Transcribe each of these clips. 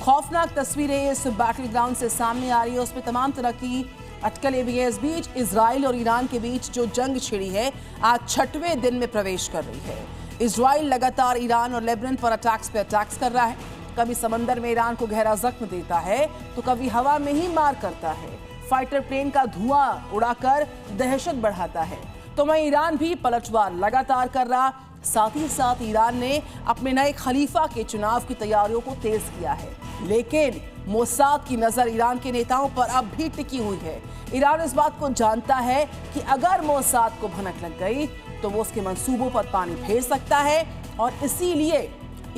खौफनाक तस्वीरें इस बैटल ग्राउंड से सामने आ रही है। उसमें तमाम तरह की अटकलें भी हैं। इस बीच इजराइल और ईरान के बीच जो जंग छिड़ी है आज 6वें दिन में प्रवेश कर रही है। इजराइल लगातार ईरान और लेबनान पर अटैक्स कर रहा है। कभी समंदर में ईरान को गहरा जख्म देता है तो कभी हवा में ही मार करता है। फाइटर प्लेन का धुआं उड़ाकर दहशत बढ़ाता है। तो वहीं ईरान भी पलटवार लगातार कर रहा। साथ ही साथ ईरान ने अपने नए खलीफा के चुनाव की तैयारियों को तेज किया है। लेकिन मोसाद की नजर ईरान के नेताओं पर अब भी टिकी हुई है। ईरान इस बात को जानता है कि अगर मोसाद को भनक लग गई तो वो उसके मंसूबों पर पानी फेर सकता है और इसीलिए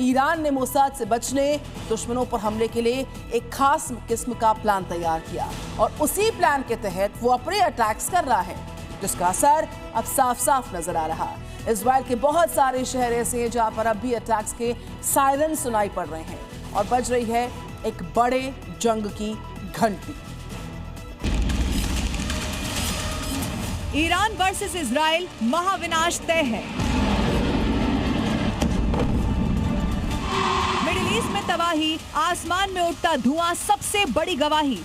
ईरान ने मोसाद से बचने, दुश्मनों पर हमले के लिए एक खास किस्म का प्लान तैयार किया और उसी प्लान के तहत वो अपने अटैक्स कर रहा है, जिसका असर अब साफ साफ नजर आ रहा। इजराइल के बहुत सारे शहर ऐसे हैं जहां पर अब भी अटैक्स के सायरन सुनाई पड़ रहे हैं और बज रही है एक बड़े जंग की घंटी। ईरान वर्सेस इजराइल, महाविनाश तय है। मिडिल ईस्ट में तबाही, आसमान में उठता धुआं सबसे बड़ी गवाही।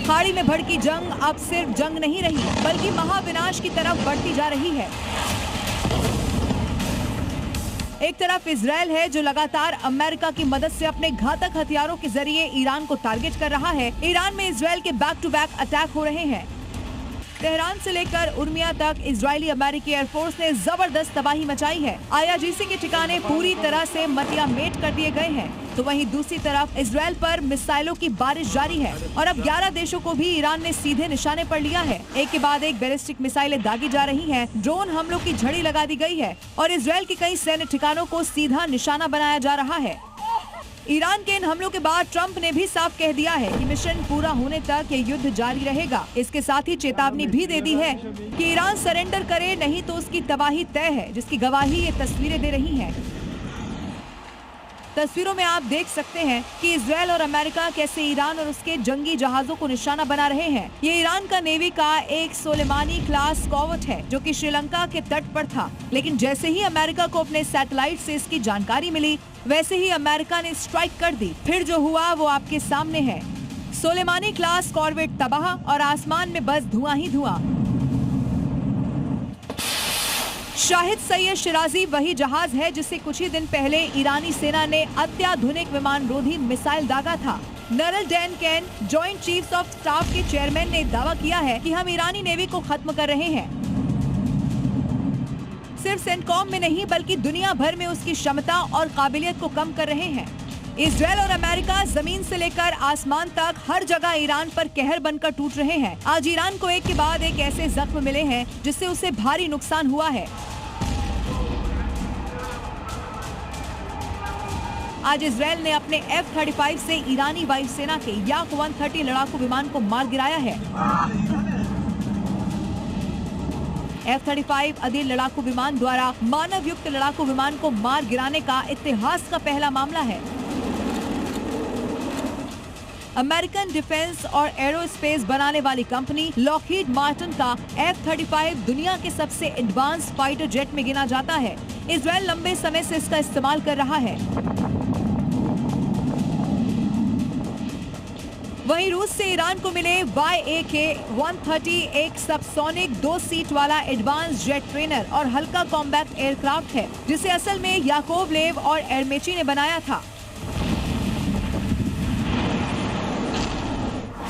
खाड़ी में भड़की जंग अब सिर्फ जंग नहीं रही बल्कि महाविनाश की तरफ बढ़ती जा रही है। एक तरफ इजराइल है जो लगातार अमेरिका की मदद से अपने घातक हथियारों के जरिए ईरान को टारगेट कर रहा है। ईरान में इजराइल के बैक टू बैक अटैक हो रहे हैं। तेहरान से लेकर उर्मिया तक इजरायली अमेरिकी एयरफोर्स ने जबरदस्त तबाही मचाई है। IRGC के ठिकाने पूरी तरह से मटिया मेट कर दिए गए हैं। तो वहीं दूसरी तरफ इजराइल पर मिसाइलों की बारिश जारी है और अब 11 देशों को भी ईरान ने सीधे निशाने पर लिया है। एक के बाद एक बैलिस्टिक मिसाइलें दागी जा रही हैं, ड्रोन हमलों की झड़ी लगा दी गई है और इजराइल के कई सैन्य ठिकानों को सीधा निशाना बनाया जा रहा है। ईरान के इन हमलों के बाद ट्रंप ने भी साफ कह दिया है कि मिशन पूरा होने तक ये युद्ध जारी रहेगा। इसके साथ ही चेतावनी भी दे दी है कि ईरान सरेंडर करे नहीं तो उसकी तबाही तय है, जिसकी गवाही ये तस्वीरें दे रही हैं। तस्वीरों में आप देख सकते हैं कि इजराइल और अमेरिका कैसे ईरान और उसके जंगी जहाजों को निशाना बना रहे हैं। ये ईरान का नेवी का एक सोलेमानी क्लास कॉर्वेट है जो कि श्रीलंका के तट पर था, लेकिन जैसे ही अमेरिका को अपने सैटेलाइट से इसकी जानकारी मिली वैसे ही अमेरिका ने स्ट्राइक कर दी। फिर जो हुआ वो आपके सामने है। सोलेमानी क्लास कॉर्वेट तबाह और आसमान में बस धुआं ही धुआं। शाहिद सैयद शिराजी वही जहाज है जिसे कुछ ही दिन पहले ईरानी सेना ने अत्याधुनिक विमान रोधी मिसाइल दागा था। नरल Dan can, joint chiefs of staff के चेयरमैन ने दावा किया है कि हम ईरानी नेवी को खत्म कर रहे हैं। सिर्फ सेंटकॉम में नहीं बल्कि दुनिया भर में उसकी क्षमता और काबिलियत को कम कर रहे हैं। इजराइल और अमेरिका जमीन से लेकर आसमान तक हर जगह ईरान पर कहर बनकर टूट रहे हैं। आज ईरान को एक के बाद एक ऐसे जख्म मिले हैं जिससे उसे भारी नुकसान हुआ है। आज इजराइल ने अपने F-35 से ईरानी वायुसेना के याक 130 लड़ाकू विमान को मार गिराया है। F-35 अदील लड़ाकू विमान द्वारा मानव युक्त लड़ाकू विमान को मार गिराने का इतिहास का पहला मामला है। अमेरिकन डिफेंस और एरोस्पेस बनाने वाली कंपनी लॉकहीड मार्टिन का F-35 दुनिया के सबसे एडवांस फाइटर जेट में गिना जाता है। इजराइल लंबे समय से इसका इस्तेमाल कर रहा है। वहीं रूस से ईरान को मिले YAK-130 एक सबसोनिक 2 सीट वाला एडवांस जेट ट्रेनर और हल्का कॉम्बैक्ट एयरक्राफ्ट है जिसे असल में याकोवलेव और एरमेची ने बनाया था।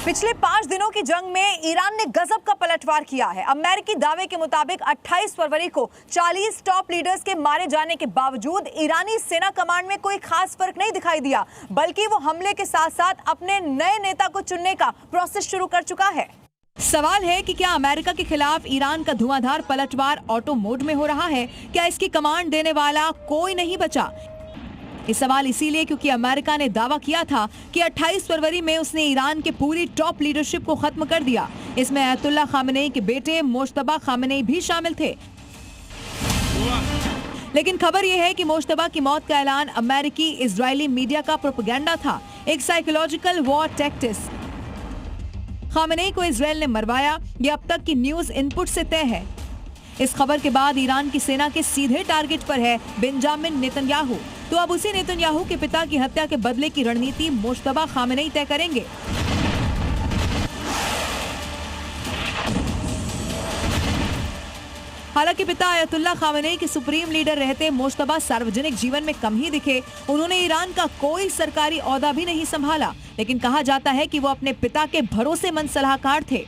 पिछले 5 दिनों की जंग में ईरान ने गजब का पलटवार किया है। अमेरिकी दावे के मुताबिक 28 फरवरी को 40 टॉप लीडर्स के मारे जाने के बावजूद ईरानी सेना कमांड में कोई खास फर्क नहीं दिखाई दिया, बल्कि वो हमले के साथ साथ अपने नए नेता को चुनने का प्रोसेस शुरू कर चुका है। सवाल है कि क्या अमेरिका के खिलाफ ईरान का धुआंधार पलटवार ऑटो मोड में हो रहा है? क्या इसकी कमांड देने वाला कोई नहीं बचा? ये सवाल इसीलिए क्योंकि अमेरिका ने दावा किया था कि 28 फरवरी में उसने ईरान के पूरी टॉप लीडरशिप को खत्म कर दिया। इसमें अयतुल्ला खामेनेई के बेटे मोज्तबा खामेनेई भी शामिल थे। लेकिन खबर यह है कि मोज्तबा की मौत का ऐलान अमेरिकी इजरायली मीडिया का प्रोपेगेंडा था, एक साइकोलॉजिकल वॉर टैक्टिक्स। खामेनेई को इजरायल ने मरवाया, ये अब तक की न्यूज इनपुट से तय है। इस खबर के बाद ईरान की सेना के सीधे टारगेट पर है बेंजामिन नेतन्याहू। तो अब उसी नेतन्याहू के पिता की हत्या के बदले की रणनीति मुश्तबा खामेनेई तय करेंगे। हालांकि पिता आयतुल्लाह खामेनेई के सुप्रीम लीडर रहते मुश्तबा सार्वजनिक जीवन में कम ही दिखे। उन्होंने ईरान का कोई सरकारी ओहदा भी नहीं संभाला, लेकिन कहा जाता है कि वो अपने पिता के भरोसेमंद सलाहकार थे।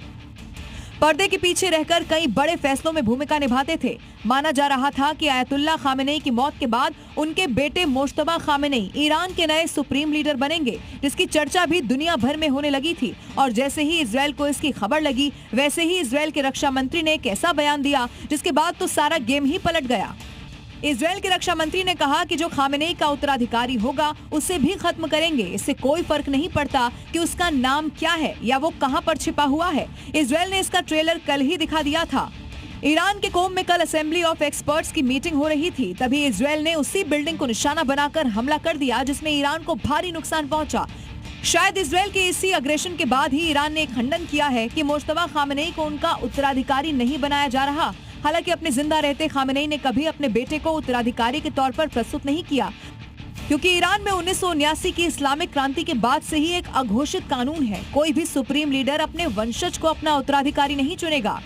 पर्दे के पीछे रहकर कई बड़े फैसलों में भूमिका निभाते थे। माना जा रहा था कि आयतुल्लाह खामेनेई की मौत के बाद उनके बेटे मुश्तबा खामेनेई ईरान के नए सुप्रीम लीडर बनेंगे, जिसकी चर्चा भी दुनिया भर में होने लगी थी। और जैसे ही इजराइल को इसकी खबर लगी, वैसे ही इजराइल के रक्षा मंत्री ने एक ऐसा बयान दिया जिसके बाद तो सारा गेम ही पलट गया। इजराइल के रक्षा मंत्री ने कहा कि जो खामेनेई का उत्तराधिकारी होगा उसे भी खत्म करेंगे। इससे कोई फर्क नहीं पड़ता कि उसका नाम क्या है या वो कहां पर छिपा हुआ है। इजराइल ने इसका ट्रेलर कल ही दिखा दिया था। ईरान के कोम में कल असेंबली ऑफ एक्सपर्ट्स की मीटिंग हो रही थी, तभी इजराइल ने उसी बिल्डिंग को निशाना बनाकर हमला कर दिया जिसमें ईरान को भारी नुकसान पहुंचा। शायद इजराइल के इसी अग्रेशन के बाद ही ईरान ने खंडन किया है कि मुश्तबा खामेनेई को उनका उत्तराधिकारी नहीं बनाया जा रहा। हालांकि अपने जिंदा रहते खामेनेई ने कभी अपने बेटे को उत्तराधिकारी के तौर पर प्रस्तुत नहीं किया, क्योंकि ईरान में 1979 की इस्लामिक क्रांति के बाद से ही एक अघोषित कानून है, कोई भी सुप्रीम लीडर अपने वंशज को अपना उत्तराधिकारी नहीं चुनेगा।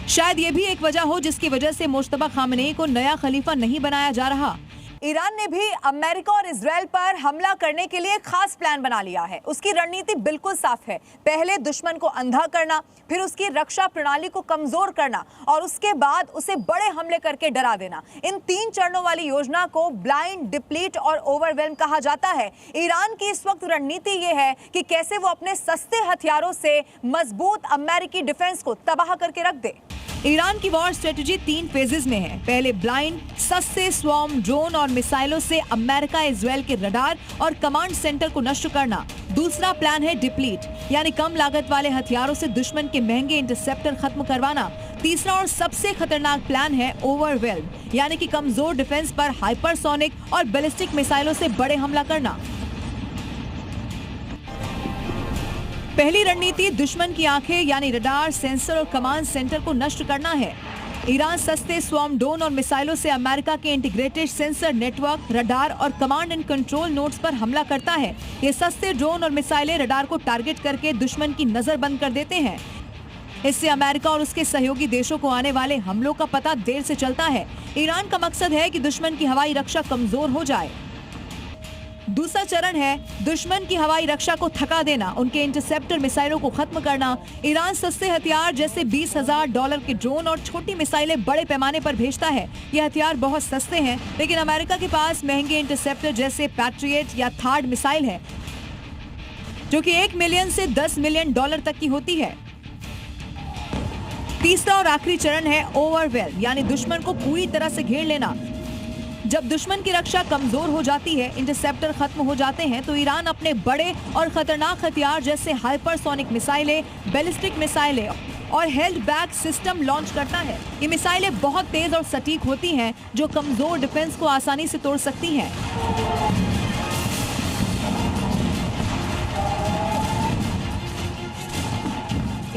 शायद ये भी एक वजह हो जिसकी वजह से मुश्तबा खामेनेई को नया खलीफा नहीं बनाया जा रहा। ईरान ने भी अमेरिका और इजराइल पर हमला करने के लिए खास प्लान बना लिया है। उसकी रणनीति बिल्कुल साफ है, पहले दुश्मन को अंधा करना, फिर उसकी रक्षा प्रणाली को कमजोर करना और उसके बाद उसे बड़े हमले करके डरा देना। इन 3 चरणों वाली योजना को ब्लाइंड, डिप्लीट और ओवरवेल्म कहा जाता है। ईरान की इस वक्त रणनीति ये है कि कैसे वो अपने सस्ते हथियारों से मजबूत अमेरिकी डिफेंस को तबाह करके रख दे। ईरान की वॉर स्ट्रेटजी 3 फेजेस में है। पहले ब्लाइंड, सस्ते स्वॉर्म ड्रोन और मिसाइलों से अमेरिका इजराइल के रडार और कमांड सेंटर को नष्ट करना। दूसरा प्लान है डिप्लीट, यानी कम लागत वाले हथियारों से दुश्मन के महंगे इंटरसेप्टर खत्म करवाना। तीसरा और सबसे खतरनाक प्लान है ओवरवेल्म, यानी कि कमजोर डिफेंस पर हाइपरसोनिक और बैलिस्टिक मिसाइलों से बड़े हमला करना। पहली रणनीति दुश्मन की आंखें यानी रडार, सेंसर और कमांड सेंटर को नष्ट करना है। ईरान सस्ते स्वॉर्म ड्रोन और मिसाइलों से अमेरिका के इंटीग्रेटेड सेंसर नेटवर्क, रडार और कमांड एंड कंट्रोल नोड्स पर हमला करता है। ये सस्ते ड्रोन और मिसाइलें रडार को टारगेट करके दुश्मन की नजर बंद कर देते हैं। इससे अमेरिका और उसके सहयोगी देशों को आने वाले हमलों का पता देर से चलता है। ईरान का मकसद है कि दुश्मन की हवाई रक्षा कमजोर हो जाए। दूसरा चरण है दुश्मन की हवाई रक्षा को थका देना, उनके इंटरसेप्टर मिसाइलों को खत्म करना। ईरान सस्ते हथियार जैसे $20,000 के ड्रोन और छोटी मिसाइलें बड़े पैमाने पर भेजता है। ये हथियार बहुत सस्ते हैं, लेकिन अमेरिका के पास महंगे इंटरसेप्टर जैसे पैट्रियट या थार्ड मिसाइल है, जो कि $1 मिलियन से $10 मिलियन तक की होती है। तीसरा और आखिरी चरण है ओवरवेल, यानी दुश्मन को पूरी तरह से घेर लेना। जब दुश्मन की रक्षा कमजोर हो जाती है, इंटरसेप्टर खत्म हो जाते हैं, तो ईरान अपने बड़े और खतरनाक हथियार जैसे हाइपरसोनिक मिसाइलें, बैलिस्टिक मिसाइलें और हेल्ड बैक सिस्टम लॉन्च करता है। ये मिसाइलें बहुत तेज और सटीक होती हैं, जो कमजोर डिफेंस को आसानी से तोड़ सकती हैं।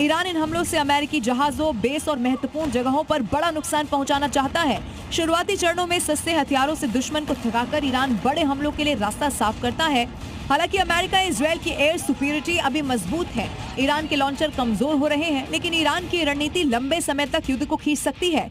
ईरान इन हमलों से अमेरिकी जहाजों, बेस और महत्वपूर्ण जगहों पर बड़ा नुकसान पहुंचाना चाहता है। शुरुआती चरणों में सस्ते हथियारों से दुश्मन को थकाकर ईरान बड़े हमलों के लिए रास्ता साफ करता है। हालांकि अमेरिका इजराइल की एयर सुपीरियरिटी अभी मजबूत है। ईरान के लॉन्चर कमजोर हो रहे हैं, लेकिन ईरान की रणनीति लंबे समय तक युद्ध को खींच सकती है।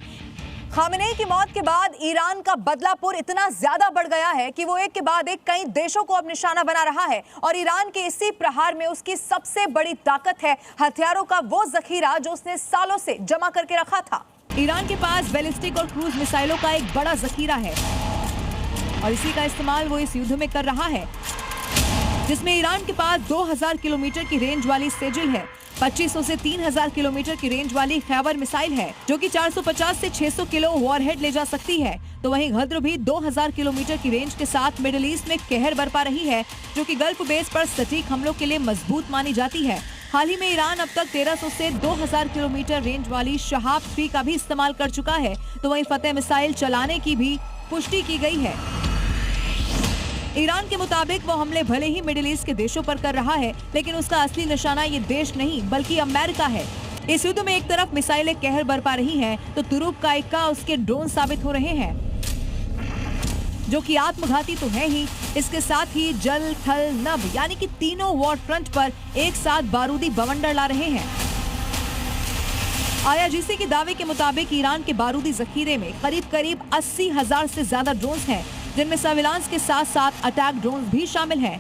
खामेनेई की मौत के बाद ईरान का बदलापुर इतना ज्यादा बढ़ गया है कि वो एक के बाद एक कई देशों को अब निशाना बना रहा है और ईरान के इसी प्रहार में उसकी सबसे बड़ी ताकत है हथियारों का वो जखीरा जो उसने सालों से जमा करके रखा था। ईरान के पास बैलिस्टिक और क्रूज मिसाइलों का एक बड़ा जखीरा है और इसी का इस्तेमाल वो इस युद्ध में कर रहा है, जिसमें ईरान के पास 2000 किलोमीटर की रेंज वाली सेजिल है, 2500 से 3000 किलोमीटर की रेंज वाली खैबर मिसाइल है जो कि 450 से 600 किलो वॉरहेड ले जा सकती है। तो वहीं गद्र भी 2000 किलोमीटर की रेंज के साथ मिडिल ईस्ट में कहर बरपा रही है, जो कि गल्फ बेस पर सटीक हमलों के लिए मजबूत मानी जाती है। हाल ही में ईरान अब तक 1300 से 2000 किलोमीटर रेंज वाली शहाब 3 का भी इस्तेमाल कर चुका है। तो वहीं फतेह मिसाइल चलाने की भी पुष्टि की गई है। ईरान के मुताबिक वो हमले भले ही मिडिल ईस्ट के देशों पर कर रहा है, लेकिन उसका असली निशाना ये देश नहीं बल्कि अमेरिका है। इस युद्ध में एक तरफ मिसाइलें कहर बरपा रही हैं, तो तुरुप का इक्का उसके ड्रोन साबित हो रहे हैं, जो कि आत्मघाती तो है ही, इसके साथ ही जल थल नभ यानी कि तीनों वॉर फ्रंट पर एक साथ बारूदी बवंडर ला रहे हैं। IRGC के दावे के मुताबिक ईरान के बारूदी जखीरे में करीब 80,000 से ज्यादा ड्रोन्स हैं, जिनमें सर्विलांस के साथ साथ अटैक ड्रोन्स भी शामिल हैं,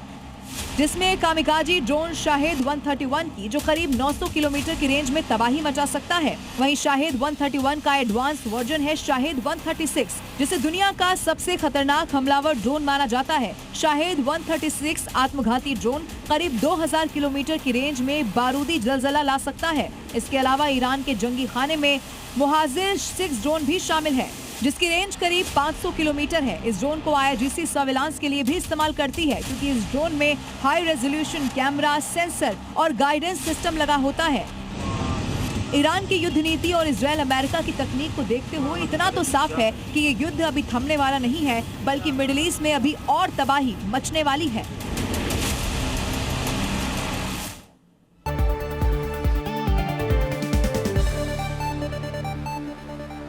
जिसमें कामिकाजी ड्रोन शाहिद 131 की जो करीब 900 किलोमीटर की रेंज में तबाही मचा सकता है। वहीं शाहिद 131 का एडवांस वर्जन है शाहिद 136, जिसे दुनिया का सबसे खतरनाक हमलावर ड्रोन माना जाता है। शाहिद 136 आत्मघाती ड्रोन करीब 2000 किलोमीटर की रेंज में बारूदी जलजला ला सकता है। इसके अलावा ईरान के जंगी खाने में मुहाजिर 6 ड्रोन भी शामिल है, जिसकी रेंज करीब 500 किलोमीटर है। इस ड्रोन को IRGC सर्विलांस के लिए भी इस्तेमाल करती है, क्योंकि इस ड्रोन में हाई रेजोल्यूशन कैमरा, सेंसर और गाइडेंस सिस्टम लगा होता है। ईरान की युद्ध नीति और इजराइल अमेरिका की तकनीक को देखते हुए इतना तो साफ है कि ये युद्ध अभी थमने वाला नहीं है, बल्कि मिडिल ईस्ट में अभी और तबाही मचने वाली है।